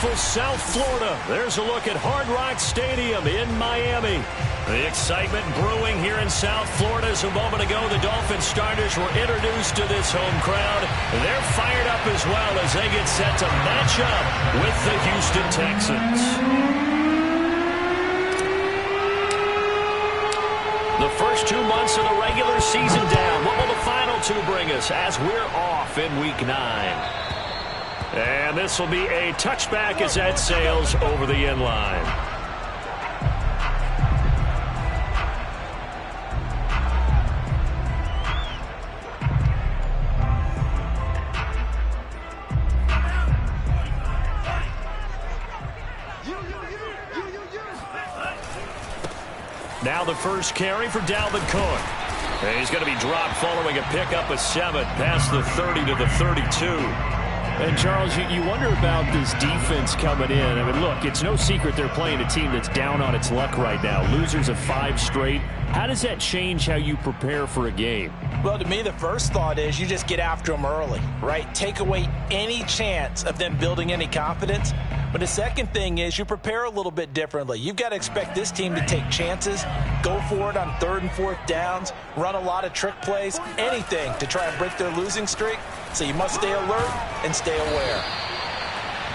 beautiful South Florida. There's a look at Hard Rock Stadium in Miami. The excitement brewing here in South Florida. As a moment ago, the Dolphins starters were introduced to this home crowd. They're fired up as well as they get set to match up with the Houston Texans. The first 2 months of the regular season down. What will the final two bring us as we're off in Week 9? And this will be a touchback as that sails over the end line. Now the first carry for Dalvin Cook. And he's going to be dropped following a pickup of 7 past the 30 to the 32. And, Charles, you wonder about this defense coming in. I mean, look, it's no secret they're playing a team that's down on its luck right now. Losers of 5 straight. How does that change how you prepare for a game? Well, to me, the first thought is you just get after them early, right? Take away any chance of them building any confidence. But the second thing is you prepare a little bit differently. You've got to expect this team to take chances, go for it on 3rd and 4th downs, run a lot of trick plays, anything to try and break their losing streak. So you must stay alert and stay aware.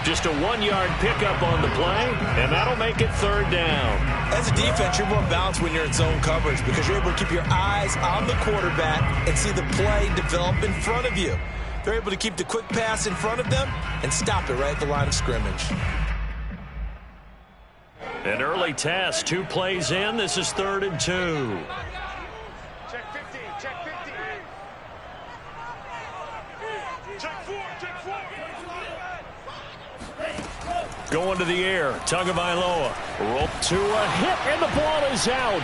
Just a 1-yard pickup on the play, and that'll make it 3rd down. As a defense, you're more balanced when you're in zone coverage because you're able to keep your eyes on the quarterback and see the play develop in front of you. They're able to keep the quick pass in front of them and stop it right at the line of scrimmage. An early test, 2 plays in. This is 3rd and 2. Check 50, check 50. Check 4, check 4. Going to the air, Tagovailoa. Rope to a hit, and the ball is out.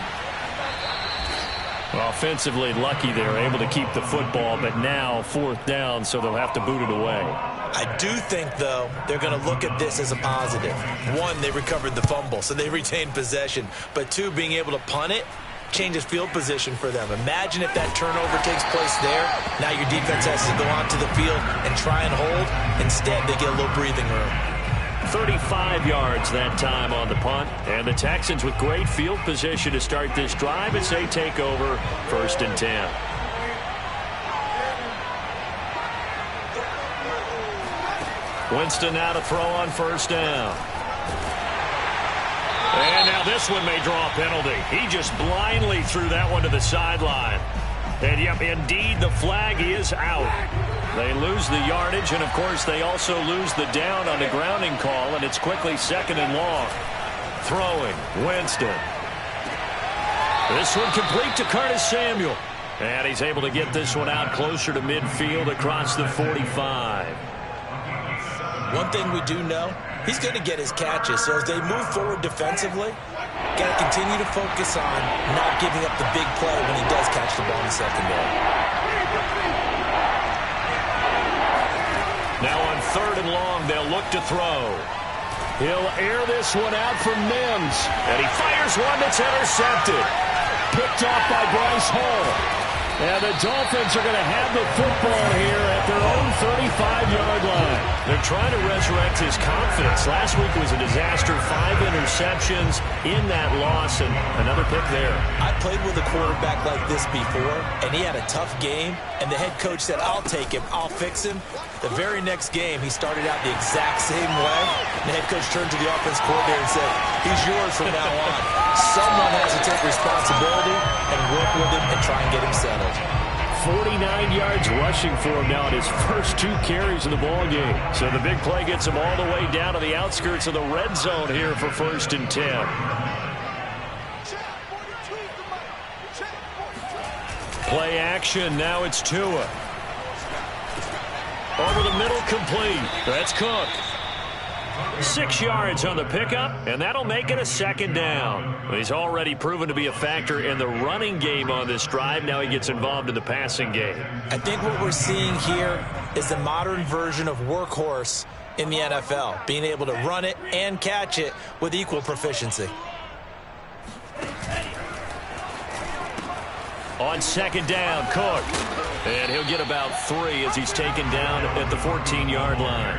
Offensively lucky they're able to keep the football, but now 4th down, so they'll have to boot it away. I do think, though, they're going to look at this as a positive. 1, they recovered the fumble, so they retained possession. But 2, being able to punt it changes field position for them. Imagine if that turnover takes place there. Now your defense has to go onto the field and try and hold. Instead, they get a little breathing room. 35 yards that time on the punt. And the Texans with great field position to start this drive as they take over 1st and 10. Winston now to throw on 1st down. And now this one may draw a penalty. He just blindly threw that one to the sideline. And, yep, indeed, the flag is out. They lose the yardage, and, of course, they also lose the down on the grounding call, and it's quickly 2nd and long. Throwing, Winston. This one complete to Curtis Samuel. And he's able to get this one out closer to midfield across the 45. One thing we do know, he's going to get his catches. So as they move forward defensively, got to continue to focus on not giving up the big play when he does catch the ball in the secondary. Now on 3rd and long, they'll look to throw. He'll air this one out for Mims. And he fires one that's intercepted. Picked off by Bryce Hall. And the Dolphins are going to have the football here at their own 35-yard line. They're trying to resurrect his confidence. Last week was a disaster. 5 interceptions in that loss, and another pick there. I played with a quarterback like this before, and he had a tough game, and the head coach said, I'll take him, I'll fix him. The very next game, he started out the exact same way. The head coach turned to the offense coordinator and said, he's yours from now on. Someone has to take responsibility and work with him and try and get him settled. 49 yards rushing for him now in his first 2 carries of the ball game. So the big play gets him all the way down to the outskirts of the red zone here for 1st and 10. Play action. Now it's Tua. Over the middle, complete. That's Cook. 6 yards on the pickup, and that'll make it a 2nd down. He's already proven to be a factor in the running game on this drive. Now he gets involved in the passing game. I think what we're seeing here is the modern version of workhorse in the NFL, being able to run it and catch it with equal proficiency. On 2nd down, Cook. And he'll get about 3 as he's taken down at the 14-yard line.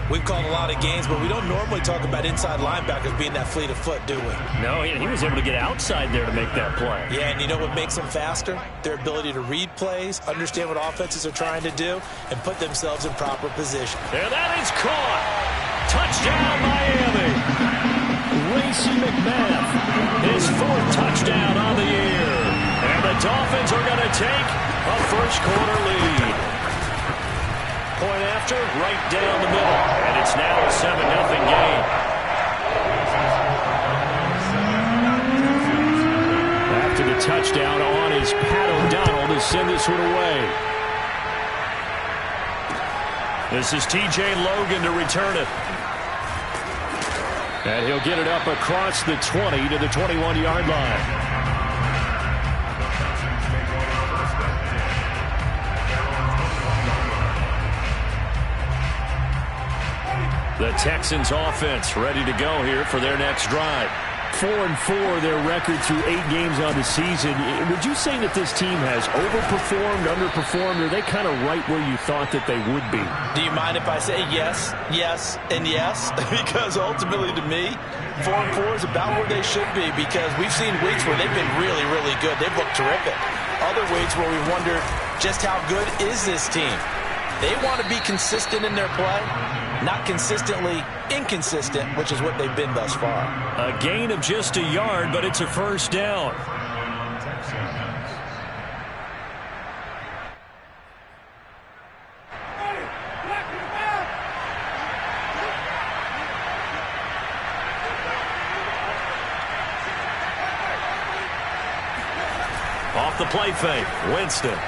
We've called a lot of games, but we don't normally talk about inside linebackers being that fleet of foot, do we? No, he was able to get outside there to make that play. Yeah, and you know what makes them faster? Their ability to read plays, understand what offenses are trying to do, and put themselves in proper position. And that is caught. Touchdown, Miami. Racey McMath, his 4th touchdown on the year. And the Dolphins are going to take a first-quarter lead. Point after, right down the middle. And it's now a 7-0 game. After the touchdown on is Pat O'Donnell to send this one away. This is T.J. Logan to return it. And he'll get it up across the 20 to the 21-yard line. The Texans offense ready to go here for their next drive. 4-4 their record through 8 games on the season. Would you say that this team has overperformed, underperformed, or are they kind of right where you thought that they would be? Do you mind if I say yes, yes, and yes? Because ultimately to me, 4-4 is about where they should be, because we've seen weeks where they've been really, really good. They've looked terrific. Other weeks where we wondered just how good is this team? They want to be consistent in their play, not consistently inconsistent, which is what they've been thus far. A gain of just a yard, but it's a first down. Off the play fake, Winston.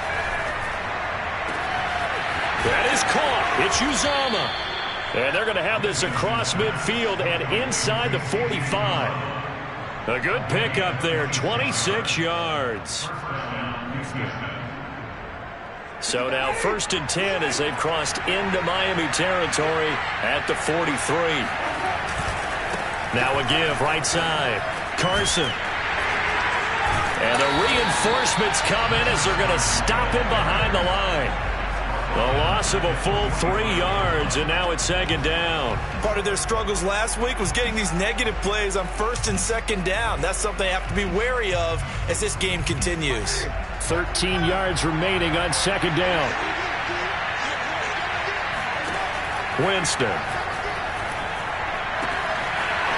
That is caught. It's Uzomah. And they're going to have this across midfield and inside the 45. A good pickup there, 26 yards. So now 1st and 10 as they've crossed into Miami territory at the 43. Now a give right side. Carson. And the reinforcements come in as they're going to stop him behind the line. The loss of a full 3 yards, and now it's 2nd down. Part of their struggles last week was getting these negative plays on 1st and 2nd down. That's something they have to be wary of as this game continues. 13 yards remaining on 2nd down. Winston.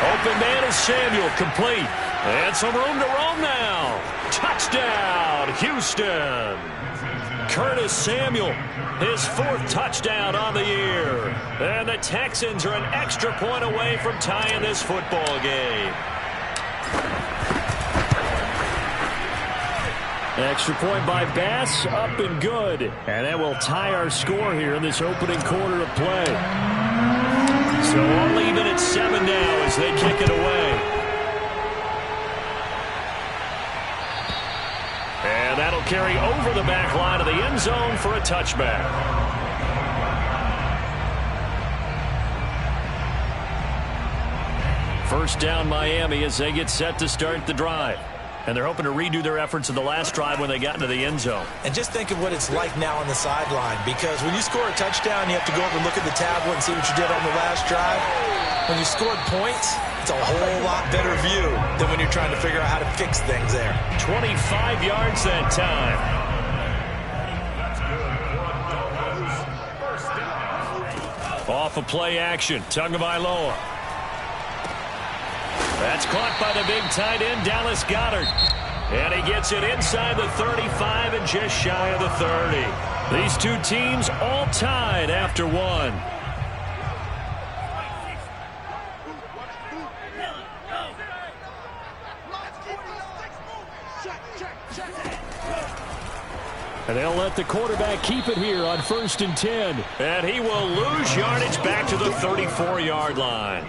Open man is Samuel, complete. And some room to roam now. Touchdown, Houston. Curtis Samuel, his 4th touchdown on the year. And the Texans are an extra point away from tying this football game. Extra point by Bass, up and good. And that will tie our score here in this opening quarter of play. So all even at 7 now as they kick it away. And that'll carry over the back line of the end zone for a touchback. First down Miami as they get set to start the drive. And they're hoping to redo their efforts in the last drive when they got into the end zone. And just think of what it's like now on the sideline, because when you score a touchdown, you have to go over and look at the tablet and see what you did on the last drive. When you scored points, it's a whole lot better view than when you're trying to figure out how to fix things there. 25 yards that time. Off of play action, Tagovailoa. That's caught by the big tight end, Dallas Goedert. And he gets it inside the 35 and just shy of the 30. These two teams all tied after one. And they'll let the quarterback keep it here on 1st and 10. And he will lose yardage back to the 34-yard line.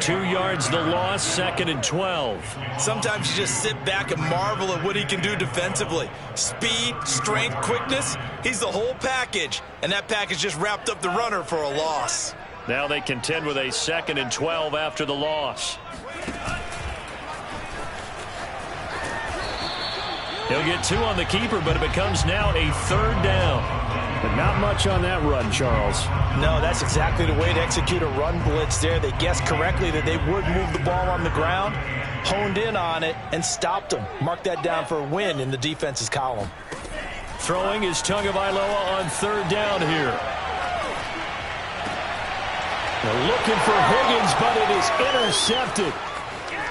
2 yards the loss, 2nd and 12. Sometimes you just sit back and marvel at what he can do defensively. Speed, strength, quickness, he's the whole package. And that package just wrapped up the runner for a loss. Now they contend with a 2nd and 12 after the loss. He'll get 2 on the keeper, but it becomes now a 3rd down. But not much on that run, Charles. No, that's exactly the way to execute a run blitz there. They guessed correctly that they would move the ball on the ground, honed in on it, and stopped them. Mark that down for a win in the defense's column. Throwing is Tagovailoa on 3rd down here. They're looking for Higgins, but it is intercepted.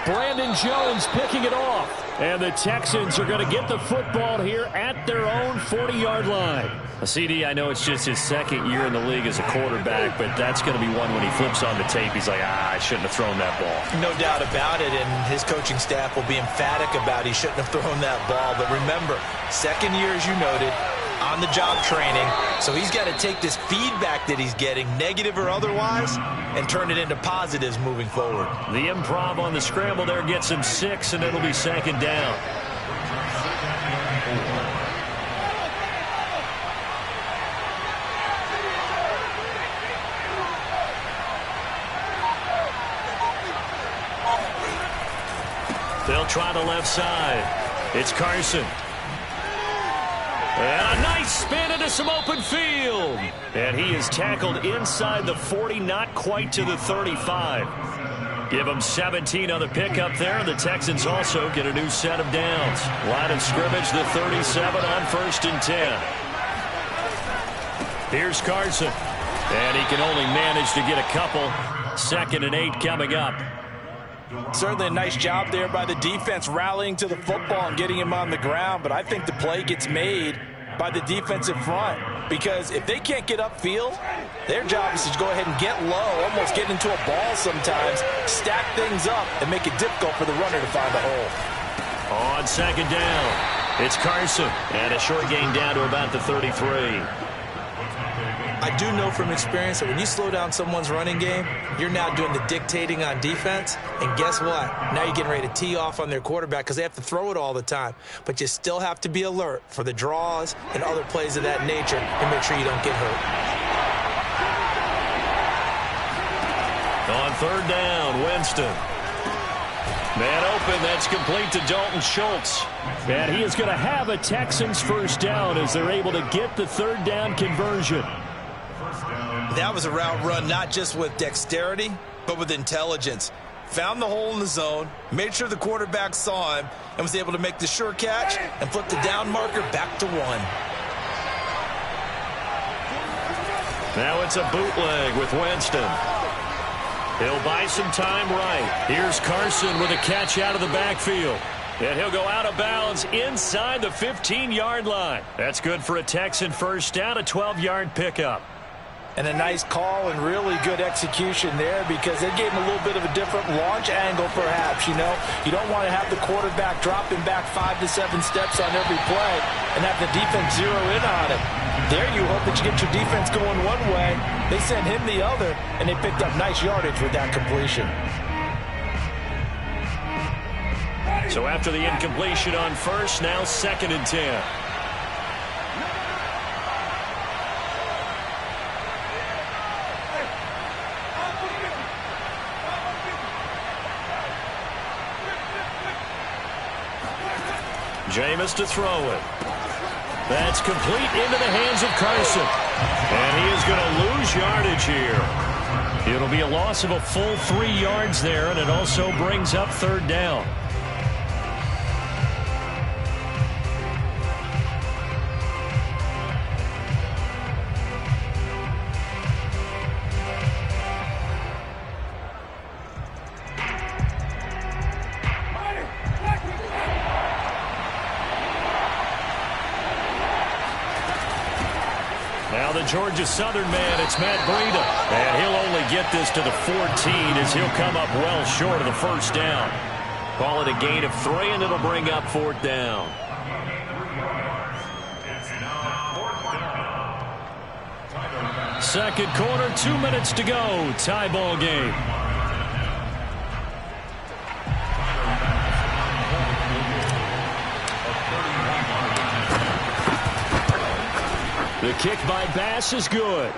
Brandon Jones picking it off. And the Texans are going to get the football here at their own 40-yard line. A CD, I know it's just his 2nd year in the league as a quarterback, but that's going to be one when he flips on the tape. He's like, I shouldn't have thrown that ball. No doubt about it, and his coaching staff will be emphatic about he shouldn't have thrown that ball. But remember, 2nd year, as you noted, on-the-job training. So he's got to take this feedback that he's getting, negative or otherwise, and turn it into positives moving forward. The improv on the scramble there gets him 6, and it'll be 2nd down. They'll try the left side. It's Carson. And a nice spin into some open field. And he is tackled inside the 40, not quite to the 35. Give him 17 on the pickup there. The Texans also get a new set of downs. Line of scrimmage, the 37 on 1st and 10. Here's Carson. And he can only manage to get a couple. 2nd and 8 coming up. Certainly a nice job there by the defense rallying to the football and getting him on the ground, but I think the play gets made by the defensive front because if they can't get upfield, their job is to go ahead and get low, almost get into a ball sometimes, stack things up, and make it difficult for the runner to find the hole. On 2nd down, it's Carson, and a short gain down to about the 33. I do know from experience that when you slow down someone's running game, you're now doing the dictating on defense. And guess what? Now you're getting ready to tee off on their quarterback because they have to throw it all the time. But you still have to be alert for the draws and other plays of that nature and make sure you don't get hurt. On 3rd down, Winston. Man open, that's complete to Dalton Schultz. And he is going to have a Texans 1st down as they're able to get the 3rd down conversion. That was a route run not just with dexterity, but with intelligence. Found the hole in the zone, made sure the quarterback saw him, and was able to make the sure catch and flip the down marker back to 1. Now it's a bootleg with Winston. He'll buy some time right. Here's Carson with a catch out of the backfield. And he'll go out of bounds inside the 15-yard line. That's good for a Texan 1st down, a 12-yard pickup. And a nice call and really good execution there because they gave him a little bit of a different launch angle perhaps, you know. You don't want to have the quarterback dropping back 5 to 7 steps on every play and have the defense zero in on it. There you hope that you get your defense going one way. They sent him the other, and they picked up nice yardage with that completion. So after the incompletion on 1st, now 2nd and 10. Jameis to throw it. That's complete into the hands of Carson. And he is going to lose yardage here. It'll be a loss of a full 3 yards there, and it also brings up 3rd down. Now the Georgia Southern man, it's Matt Breida. And he'll only get this to the 14 as he'll come up well short of the 1st down. Call it a gain of 3, and it'll bring up 4th down. Second quarter, 2 minutes to go. Tie ball game. The kick by Bass is good.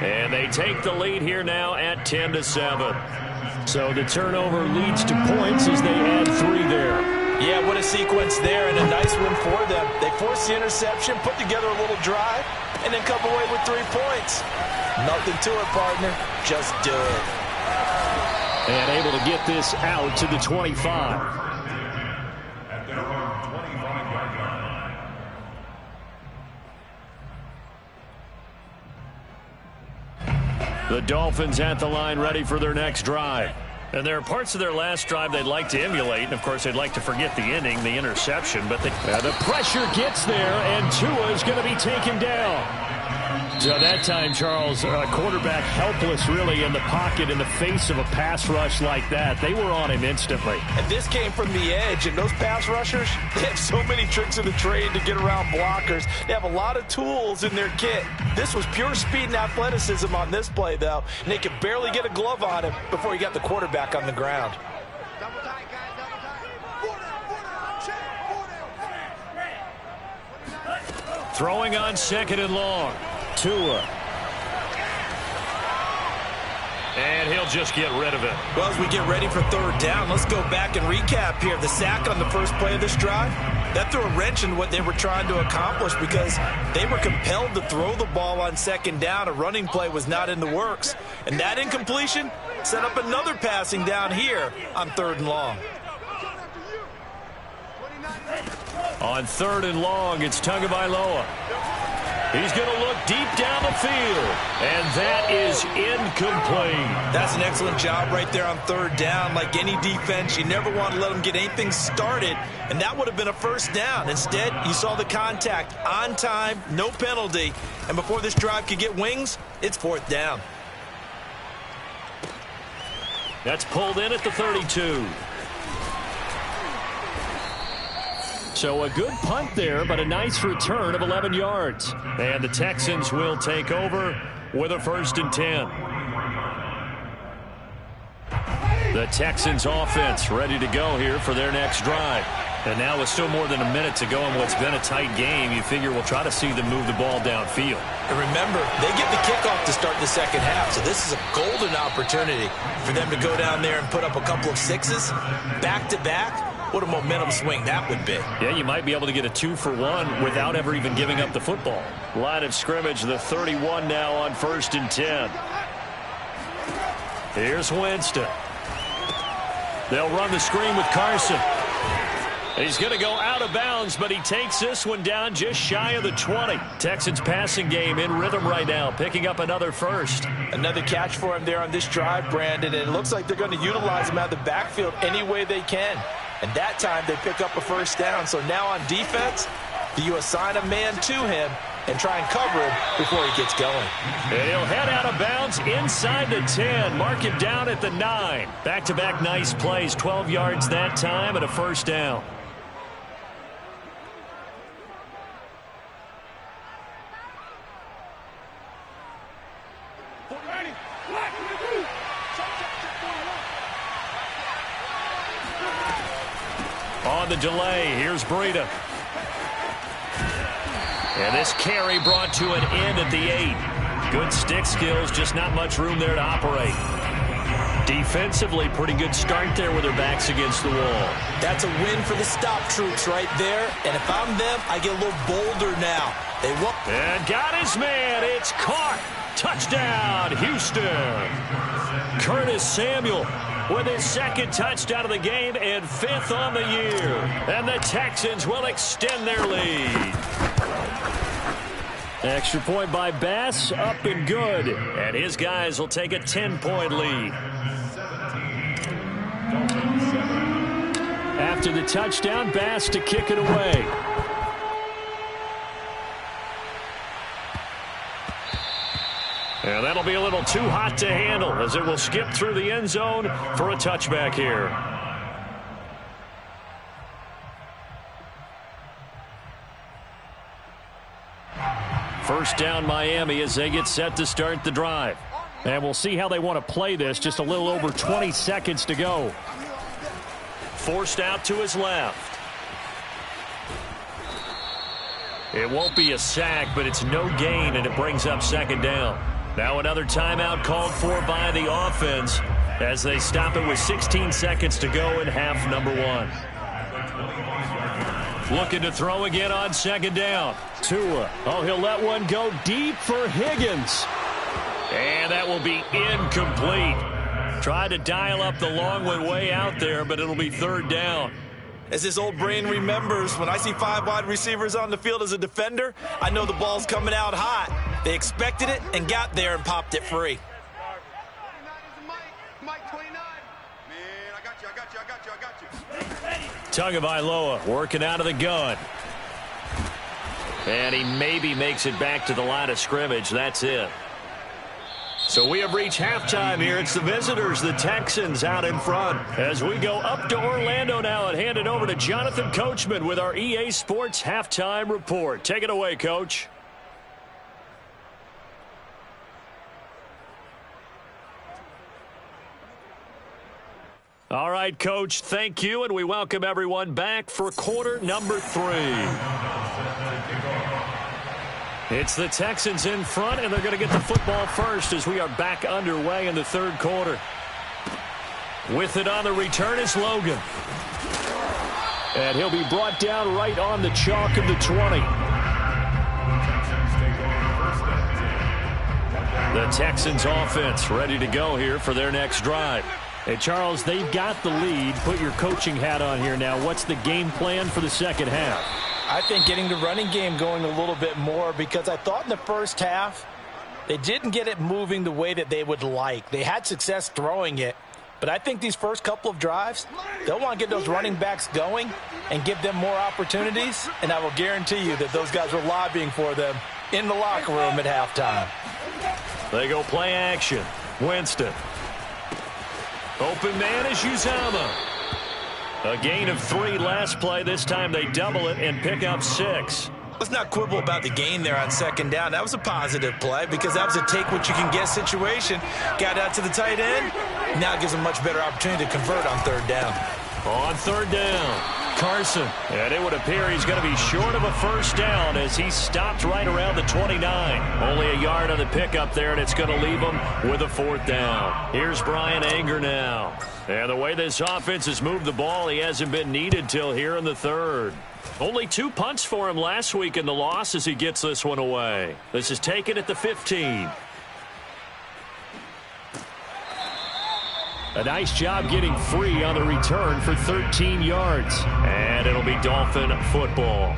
And they take the lead here now at 10-7. So the turnover leads to points as they add 3 there. Yeah, what a sequence there, and a nice win for them. They forced the interception, put together a little drive, and then come away with 3 points. Nothing to it, partner. Just do it. And able to get this out to the 25. The Dolphins at the line, ready for their next drive. And there are parts of their last drive they'd like to emulate, and of course they'd like to forget the ending, the interception, but the pressure gets there, and Tua is going to be taken down. So that time, Charles, quarterback helpless really in the pocket in the face of a pass rush like that. They were on him instantly. And this came from the edge, and those pass rushers, they have so many tricks in the trade to get around blockers. They have a lot of tools in their kit. This was pure speed and athleticism on this play, though, and they could barely get a glove on him before he got the quarterback on the ground. Throwing on 2nd and long. Tua. And he'll just get rid of it. Well, as we get ready for 3rd down, let's go back and recap here. The sack on the first play of this drive, that threw a wrench in what they were trying to accomplish because they were compelled to throw the ball on 2nd down. A running play was not in the works. And that incompletion set up another passing down here on 3rd and long. On 3rd and long, it's Tagovailoa. He's going to look deep down the field, and that is incomplete. That's an excellent job right there on 3rd down. Like any defense, you never want to let them get anything started, and that would have been a 1st down. Instead, you saw the contact on time, no penalty, and before this drive could get wings, it's 4th down. That's pulled in at the 32. So a good punt there, but a nice return of 11 yards. And the Texans will take over with a 1st and 10. The Texans offense ready to go here for their next drive. And now with still more than a minute to go in what's been a tight game, you figure we'll try to see them move the ball downfield. And remember, they get the kickoff to start the 2nd half, so this is a golden opportunity for them to go down there and put up a couple of 6s back-to-back. What a momentum swing that would be. Yeah, you might be able to get a 2-for-1 without ever even giving up the football. Line of scrimmage, the 31 now on 1st and 10. Here's Winston. They'll run the screen with Carson. He's going to go out of bounds, but he takes this one down just shy of the 20. Texans passing game in rhythm right now, picking up another 1st. Another catch for him there on this drive, Brandon, and it looks like they're going to utilize him out of the backfield any way they can. And that time they pick up a 1st down. So now on defense, do you assign a man to him and try and cover him before he gets going? And he'll head out of bounds inside the 10. Mark him down at the 9. Back-to-back nice plays. 12 yards that time and a 1st down. On the delay, here's Breida. And this carry brought to an end at the 8. Good stick skills, just not much room there to operate. Defensively, pretty good start there with their backs against the wall. That's a win for the stop troops right there. And if I'm them, I get a little bolder now. They won't. And got his man. It's caught. Touchdown, Houston. Curtis Samuel with his 2nd touchdown of the game and 5th on the year. And the Texans will extend their lead. Extra point by Bass, up and good. And his guys will take a 10-point lead. After the touchdown, Bass to kick it away. And that'll be a little too hot to handle as it will skip through the end zone for a touchback here. First down Miami as they get set to start the drive. And we'll see how they want to play this. Just a little over 20 seconds to go. Forced out to his left. It won't be a sack, but it's no gain, and it brings up 2nd down. Now another timeout called for by the offense as they stop it with 16 seconds to go in half number 1. Looking to throw again on second down. Tua. Oh, he'll let one go deep for Higgins. And that will be incomplete. Tried to dial up the long one way out there, but it'll be third down. As his old brain remembers, when I see 5 wide receivers on the field as a defender, I know the ball's coming out hot. They expected it and got there and popped it free. Tagovailoa working out of the gun. And he maybe makes it back to the line of scrimmage. That's it. So we have reached halftime here. It's the visitors, the Texans, out in front. As we go up to Orlando now and hand it over to Jonathan Coachman with our EA Sports Halftime Report. Take it away, Coach. All right, Coach, thank you, and we welcome everyone back for quarter number 3. It's the Texans in front, and they're going to get the football first as we are back underway in the third quarter. With it on the return is Logan. And he'll be brought down right on the chalk of the 20. The Texans offense ready to go here for their next drive. Hey, Charles, they've got the lead. Put your coaching hat on here now. What's the game plan for the second half? I think getting the running game going a little bit more, because I thought in the first half they didn't get it moving the way that they would like. They had success throwing it, but I think these first couple of drives, they'll want to get those running backs going and give them more opportunities, and I will guarantee you that those guys were lobbying for them in the locker room at halftime. They go play action. Winston. Open man is Uzama. A gain of 3 last play. This time they double it and pick up 6. Let's not quibble about the gain there on second down. That was a positive play because that was a take-what-you-can-get situation. Got out to the tight end. Now it gives them much better opportunity to convert on third down. On third down, Carson. And it would appear he's going to be short of a first down as he stopped right around the 29. Only a yard on the pickup there, and it's going to leave him with a fourth down. Here's Brian Anger now. And the way this offense has moved the ball, he hasn't been needed till here in the third. Only 2 punts for him last week in the loss as he gets this one away. This is taken at the 15. A nice job getting free on the return for 13 yards. And it'll be Dolphin football.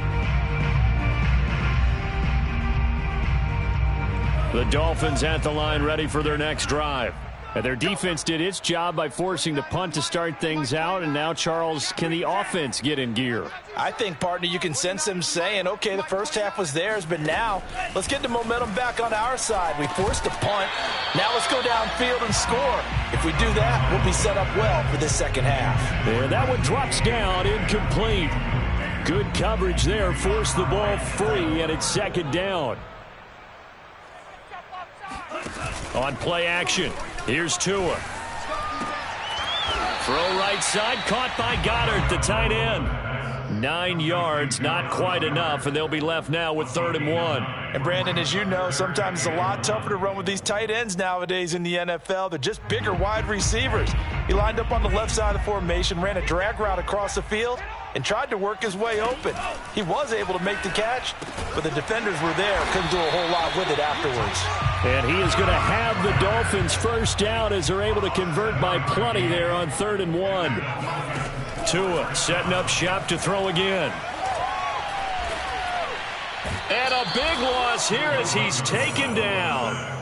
The Dolphins at the line ready for their next drive. And their defense did its job by forcing the punt to start things out. And now, Charles, can the offense get in gear? I think, partner, you can sense them saying, okay, the first half was theirs, but now let's get the momentum back on our side. We forced a punt. Now let's go downfield and score. If we do that, we'll be set up well for this second half. And that one drops down, incomplete. Good coverage there, forced the ball free, and it's second down. On play action, here's Tua. Throw right side, caught by Goddard, the tight end. 9 yards, not quite enough, and they'll be left now with 3rd and 1. And, Brandon, as you know, sometimes it's a lot tougher to run with these tight ends nowadays in the NFL. They're just bigger wide receivers. He lined up on the left side of the formation, ran a drag route across the field, and tried to work his way open. He was able to make the catch, but the defenders were there. Couldn't do a whole lot with it afterwards. And he is going to have the Dolphins first down as they're able to convert by plenty there on 3rd and 1. Tua setting up shop to throw again. And a big loss here as he's taken down.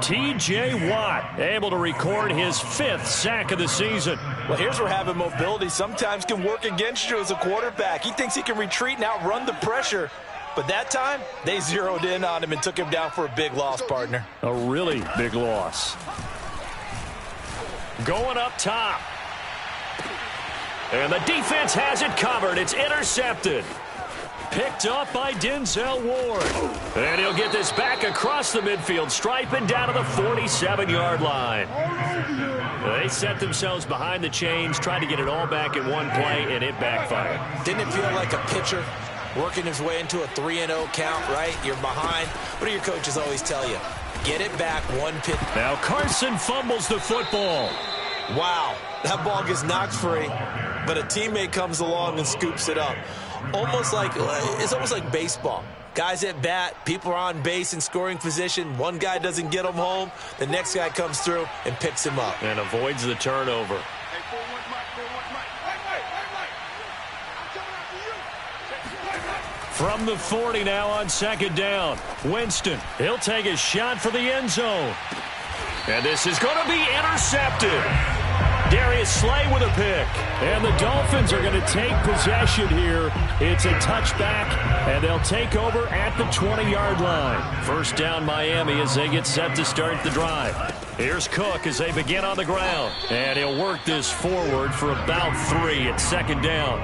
T.J. Watt able to record his 5th sack of the season. Well, here's where having mobility sometimes can work against you as a quarterback. He thinks he can retreat and outrun the pressure. But that time, they zeroed in on him and took him down for a big loss, partner. A really big loss. Going up top. And the defense has it covered. It's intercepted. Picked up by Denzel Ward. And he'll get this back across the midfield stripe and down to the 47-yard line. They set themselves behind the chains, tried to get it all back in one play, and it backfired. Didn't it feel like a pitcher working his way into a 3-0 count, right? You're behind. What do your coaches always tell you? Get it back one pitch. Now Carson fumbles the football. Wow, that ball gets knocked free. but a teammate comes along and scoops it up. It's almost like baseball. Guys at bat, people are on base in scoring position. One guy doesn't get him home. The next guy comes through and picks him up. And avoids the turnover. From the 40 now on second down. Winston, he'll take a shot for the end zone. And this is going to be intercepted. Darius Slay with a pick. And the Dolphins are going to take possession here. It's a touchback, and they'll take over at the 20-yard line. First down Miami as they get set to start the drive. Here's Cook as they begin on the ground. And he'll work this forward for about 3 at second down.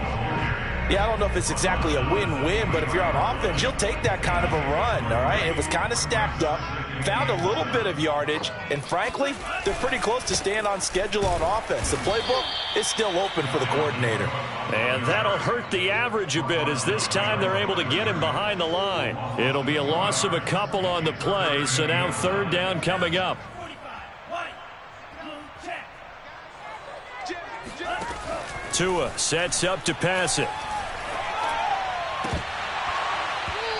Yeah, I don't know if it's exactly a win-win, but if you're on offense, you'll take that kind of a run, all right? It was kind of stacked up, found a little bit of yardage, and frankly, they're pretty close to staying on schedule on offense. The playbook is still open for the coordinator. And that'll hurt the average a bit as this time they're able to get him behind the line. It'll be a loss of a couple on the play, so now third down coming up. Tua sets up to pass it.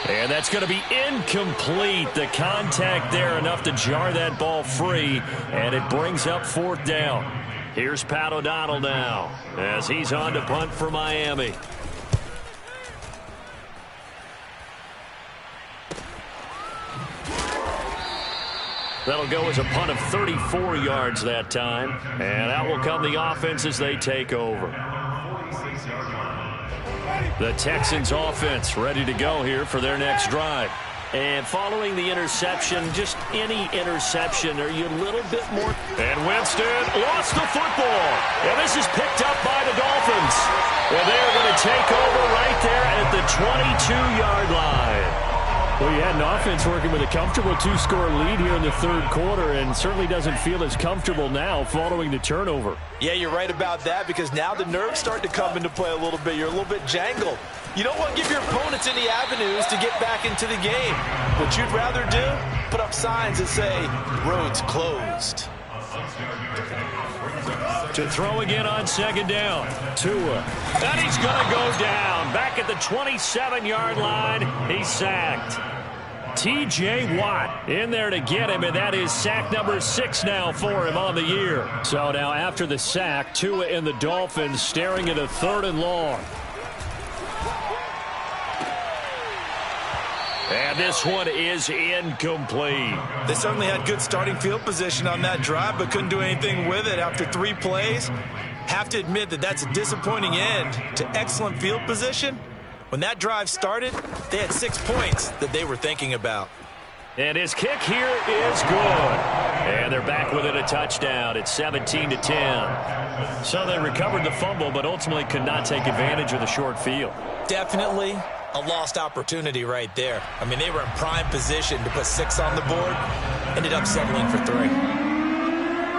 And that's going to be incomplete. The contact there enough to jar that ball free, and it brings up fourth down. Here's Pat O'Donnell now as he's on to punt for Miami. That'll go as a punt of 34 yards that time, and out will come the offense as they take over. The Texans offense ready to go here for their next drive. And following the interception, just any interception, are you a little bit more? And Winston lost the football. And this is picked up by the Dolphins. And they're going to take over right there at the 22-yard line. Well, you had an offense working with a comfortable 2-score lead here in the third quarter, and certainly doesn't feel as comfortable now following the turnover. Yeah, you're right about that, because now the nerves start to come into play a little bit. You're a little bit jangled. You don't want to give your opponents any avenues to get back into the game. What you'd rather do, put up signs that say, roads closed. To throw again on second down. Tua. And he's going to go down. Back at the 27-yard line. He's sacked. T.J. Watt in there to get him, and that is sack number 6 now for him on the year. So now after the sack, Tua and the Dolphins staring at a 3rd and long. And this one is incomplete. They certainly had good starting field position on that drive, but couldn't do anything with it after 3 plays. Have to admit that that's a disappointing end to excellent field position. When that drive started, they had 6 points that they were thinking about. And his kick here is good. And they're back within a touchdown. It's 17-10. So they recovered the fumble, but ultimately could not take advantage of the short field. Definitely a lost opportunity right there. I mean, they were in prime position to put 6 on the board. Ended up settling for 3.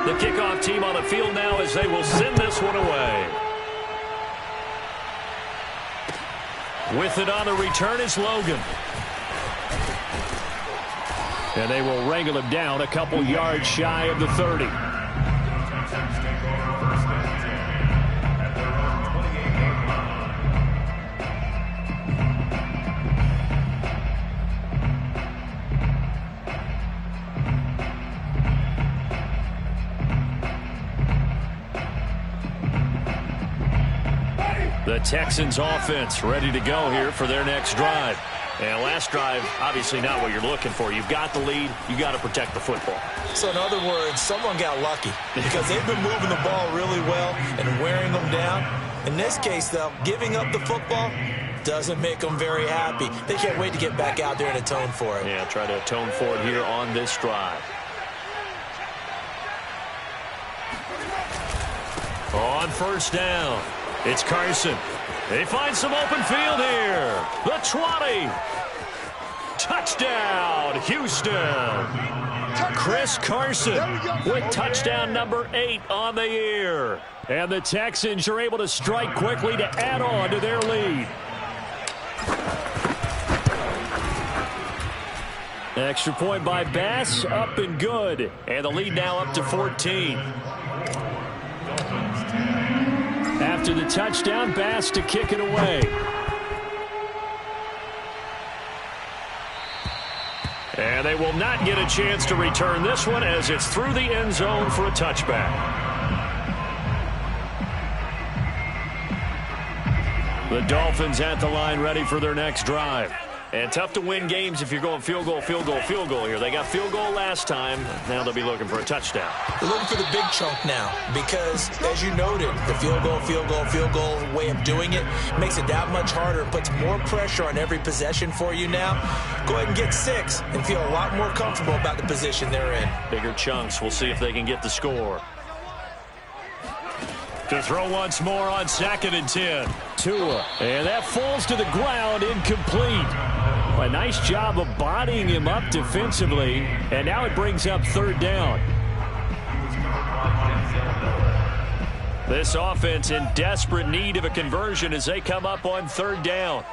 The kickoff team on the field now as they will send this one away. With it on the return is Logan. And they will wrangle him down a couple yards shy of the 30. The Texans offense ready to go here for their next drive. And last drive, obviously not what you're looking for. You've got the lead. You got to protect the football. So in other words, someone got lucky because they've been moving the ball really well and wearing them down. In this case, though, giving up the football doesn't make them very happy. They can't wait to get back out there and atone for it. Yeah, try to atone for it here on this drive. On first down, it's Carson. They find some open field here. The 20. Touchdown, Houston. Chris Carson with touchdown number 8 on the year. And the Texans are able to strike quickly to add on to their lead. Extra point by Bass, up and good. And the lead now up to 14. After after the touchdown pass to kick it away. And they will not get a chance to return this one as it's through the end zone for a touchback. The Dolphins at the line ready for their next drive. And tough to win games if you're going field goal, field goal, field goal here. They got field goal last time. Now they'll be looking for a touchdown. They're looking for the big chunk now because, as you noted, the field goal way of doing it makes it that much harder and puts more pressure on every possession for you now. Go ahead and get 6 and feel a lot more comfortable about the position they're in. Bigger chunks. We'll see if they can get the score. To throw once more on 2nd and 10. Tua. And that falls to the ground, incomplete. A nice job of bodying him up defensively. And now it brings up 3rd down. This offense in desperate need of a conversion as they come up on 3rd down.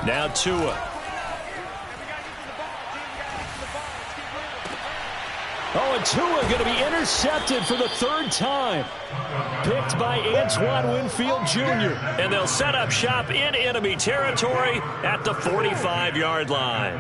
Now Tua. Oh, and Tua going to be intercepted for the 3rd time. Picked by Antoine Winfield Jr. And they'll set up shop in enemy territory at the 45-yard line.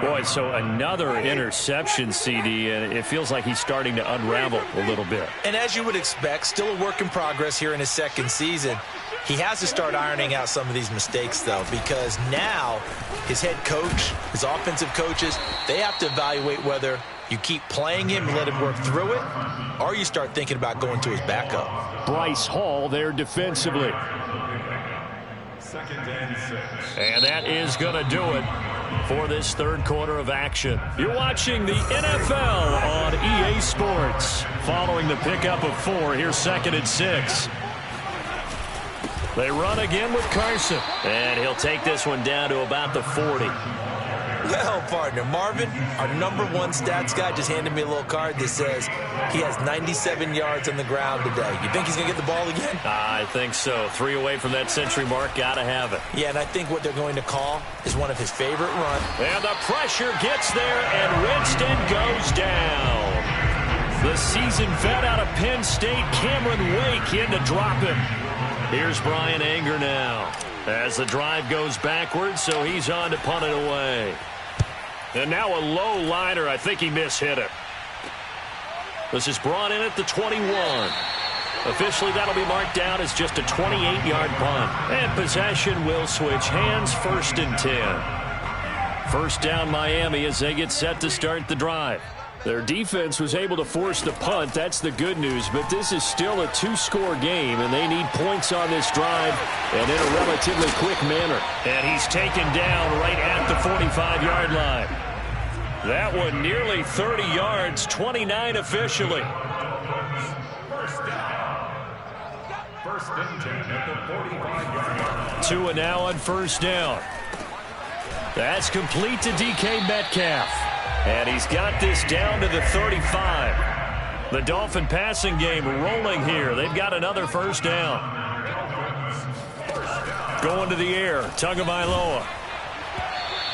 Boy, so another interception, CD, and it feels like he's starting to unravel a little bit. And as you would expect, still a work in progress here in his 2nd season. He has to start ironing out some of these mistakes, though, because now his head coach, his offensive coaches, they have to evaluate whether you keep playing him and let him work through it, or you start thinking about going to his backup. Bryce Hall there defensively. 2nd and 6. And that is going to do it for this 3rd quarter of action. You're watching the NFL on EA Sports. Following the pickup of 4, here's 2nd and 6. They run again with Carson. And he'll take this one down to about the 40. Well, partner, Marvin, our #1 stats guy, just handed me a little card that says he has 97 yards on the ground today. You think he's going to get the ball again? I think so. 3 away from that century mark. Got to have it. Yeah, and I think what they're going to call is one of his favorite runs. And the pressure gets there, and Winston goes down. The seasoned vet out of Penn State, Cameron Wake, in to drop him. Here's Brian Anger now as the drive goes backwards, so he's on to punt it away. And now a low liner. I think he mishit it. This is brought in at the 21. Officially, that'll be marked down as just a 28-yard punt. And possession will switch hands, 1st and 10. 1st down Miami as they get set to start the drive. Their defense was able to force the punt. That's the good news. But this is still a 2-score game, and they need points on this drive and in a relatively quick manner. And he's taken down right at the 45-yard line. That one nearly 30 yards, 29 officially. 1st and 10 at the 45-yard line. Tua now on 1st down. That's complete to DK Metcalf. And he's got this down to the 35. The Dolphin passing game rolling here. They've got another 1st down. Going to the air, Tagovailoa.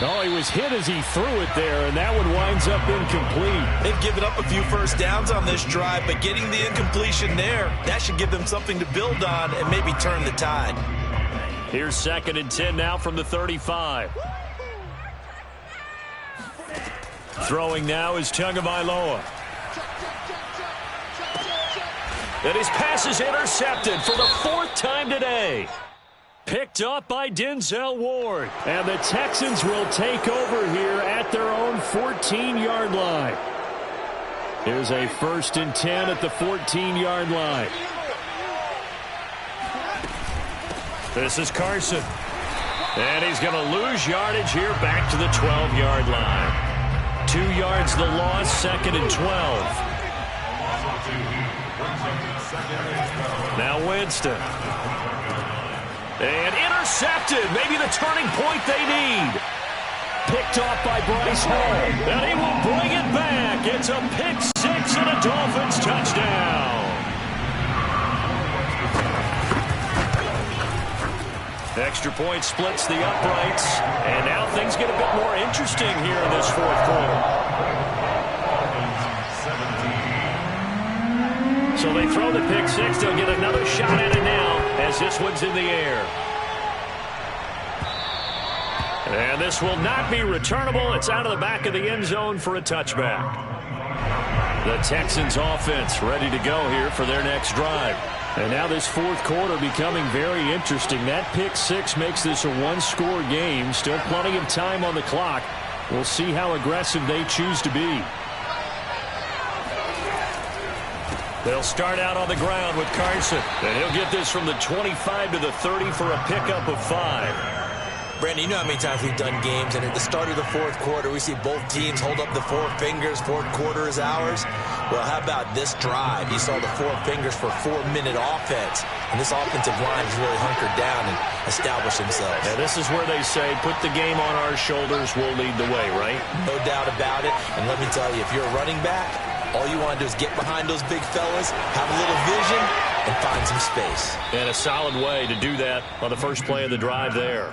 Oh, he was hit as he threw it there, and that one winds up incomplete. They've given up a few 1st downs on this drive, but getting the incompletion there, that should give them something to build on and maybe turn the tide. Here's 2nd and 10 now from the 35. Throwing now is Tagovailoa. And his pass is intercepted for the 4th time today. Picked up by Denzel Ward. And the Texans will take over here at their own 14-yard line. Here's a 1st and 10 at the 14-yard line. This is Carson. And he's going to lose yardage here back to the 12-yard line. 2 yards the loss, 2nd and 12. Now Winston. And intercepted. Maybe the turning point they need. Picked off by Bryce Hall. And he will bring it back. It's a pick 6 and a Dolphins touchdown. Extra point splits the uprights, and now things get a bit more interesting here in this 4th quarter. So they throw the pick six. They'll get another shot at it now as this one's in the air. And this will not be returnable. It's out of the back of the end zone for a touchback. The Texans offense ready to go here for their next drive. And now this fourth quarter becoming very interesting. That pick six makes this a one-score game. Still plenty of time on the clock. We'll see how aggressive they choose to be. They'll start out on the ground with Carson. And he'll get this from the 25 to the 30 for a pickup of 5. Brandon, you know how many times we've done games, and at the start of the fourth quarter, we see both teams hold up the four fingers, fourth quarter is ours. Well, how about this drive? You saw the four fingers for 4-minute offense, and this offensive line has really hunkered down and established themselves. Yeah, this is where they say, put the game on our shoulders, we'll lead the way, right? No doubt about it, and let me tell you, if you're a running back, all you want to do is get behind those big fellas, have a little vision, and find some space. And a solid way to do that on the first play of the drive there.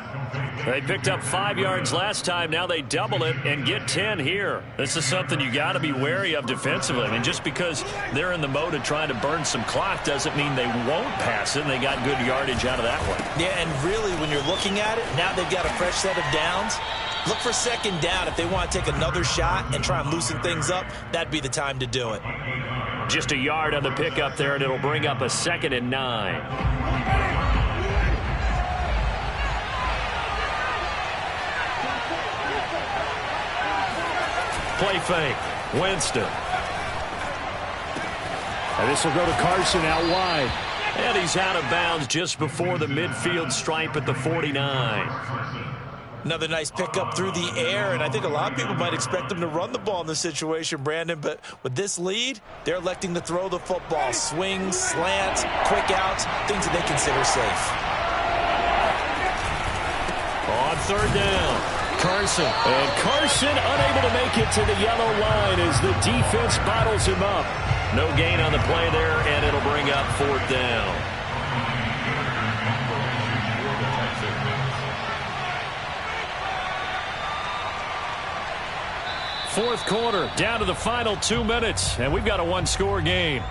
They picked up 5 yards last time. Now they double it and get 10 here. This is something you got to be wary of defensively. I mean, just because they're in the mode of trying to burn some clock doesn't mean they won't pass it. And they got good yardage out of that one. Yeah, and really, when you're looking at it, now they've got a fresh set of downs. Look for second down. If they want to take another shot and try and loosen things up, that'd be the time to do it. Just a yard on the pickup there, and it'll bring up a 2nd and 9. Play fake. Winston. And this will go to Carson out wide. And he's out of bounds just before the midfield stripe at the 49. Another nice pickup through the air, and I think a lot of people might expect them to run the ball in this situation, Brandon, but with this lead, they're electing to throw the football. Swings, slants, quick outs, things that they consider safe. On 3rd down. Carson. And Carson unable to make it to the yellow line as the defense bottles him up. No gain on the play there, and it'll bring up 4th down. Fourth quarter, down to the final 2 minutes, and we've got a one-score game.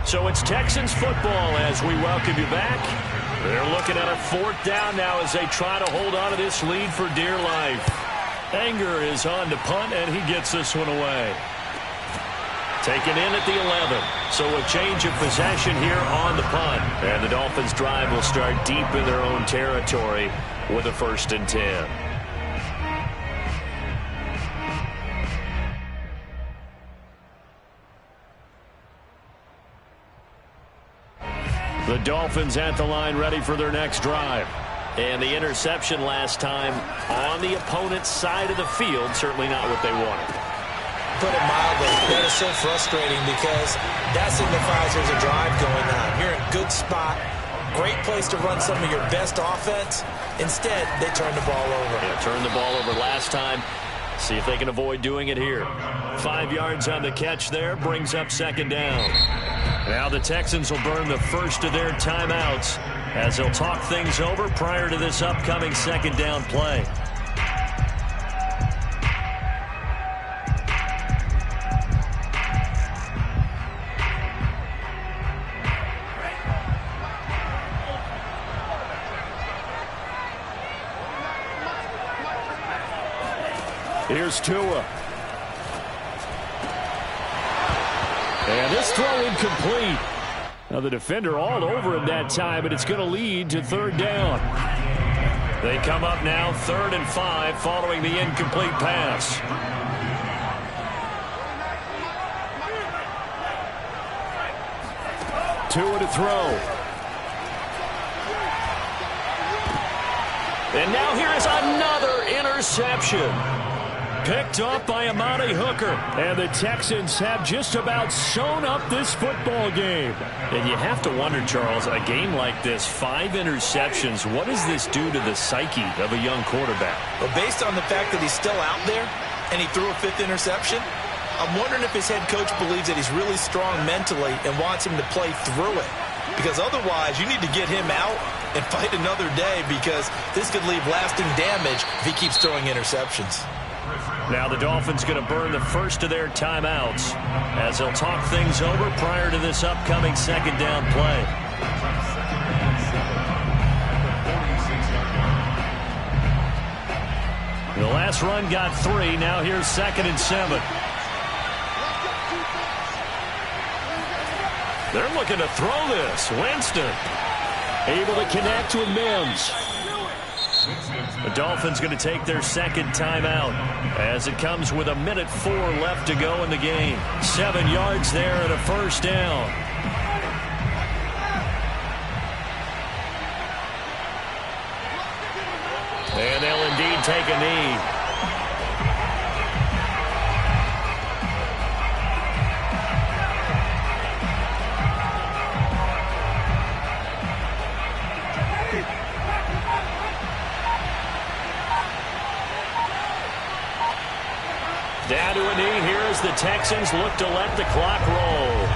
So it's Texans football as we welcome you back. They're looking at a 4th down now as they try to hold on to this lead for dear life. Anger is on to punt, and he gets this one away. Taken in at the 11. So a change of possession here on the punt. And the Dolphins drive will start deep in their own territory with a 1st and 10. The Dolphins at the line ready for their next drive. And the interception last time on the opponent's side of the field, certainly not what they wanted. Put it mildly, that is so frustrating because that signifies there's a drive going on. You're in a good spot, great place to run some of your best offense. Instead, they turn the ball over. Yeah, turned the ball over last time. See if they can avoid doing it here. 5 yards on the catch there, brings up 2nd down. Now the Texans will burn the first of their timeouts as they'll talk things over prior to this upcoming 2nd down play. Here's Tua. And this throw incomplete. Now the defender all over him that time, but it's going to lead to 3rd down. They come up now 3rd and 5 following the incomplete pass. Tua to throw. And now here is another interception. Picked up by Amani Hooker. And the Texans have just about sewn up this football game. And you have to wonder, Charles, a game like this, 5 interceptions, what does this do to the psyche of a young quarterback? But based on the fact that he's still out there and he threw a 5th interception, I'm wondering if his head coach believes that he's really strong mentally and wants him to play through it. Because otherwise, you need to get him out and fight another day because this could leave lasting damage if he keeps throwing interceptions. Now the Dolphins going to burn the first of their timeouts as they'll talk things over prior to this upcoming second down play. The last run got 3. Now here's 2nd and 7. They're looking to throw this. Winston able to connect with Mims. The Dolphins going to take their second timeout as it comes with 1:04 left to go in the game. 7 yards there and a first down. And they'll indeed take a knee. Down to a knee here as the Texans look to let the clock roll.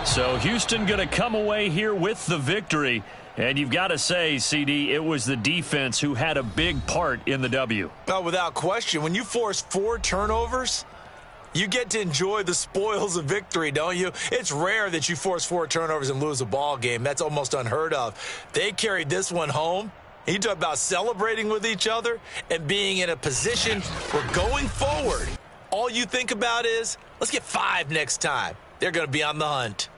So Houston going to come away here with the victory. And you've got to say, CD, it was the defense who had a big part in the W. Oh, without question. When you force 4 turnovers, you get to enjoy the spoils of victory, don't you? It's rare that you force 4 turnovers and lose a ball game. That's almost unheard of. They carried this one home. You talk about celebrating with each other and being in a position where going forward, all you think about is, let's get 5 next time. They're going to be on the hunt.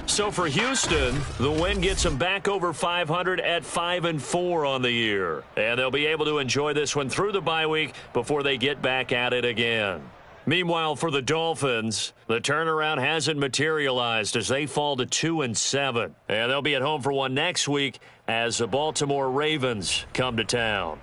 So for Houston, the win gets them back over 500 at 5-4 on the year. And they'll be able to enjoy this one through the bye week before they get back at it again. Meanwhile, for the Dolphins, the turnaround hasn't materialized as they fall to 2-7. And they'll be at home for one next week as the Baltimore Ravens come to town.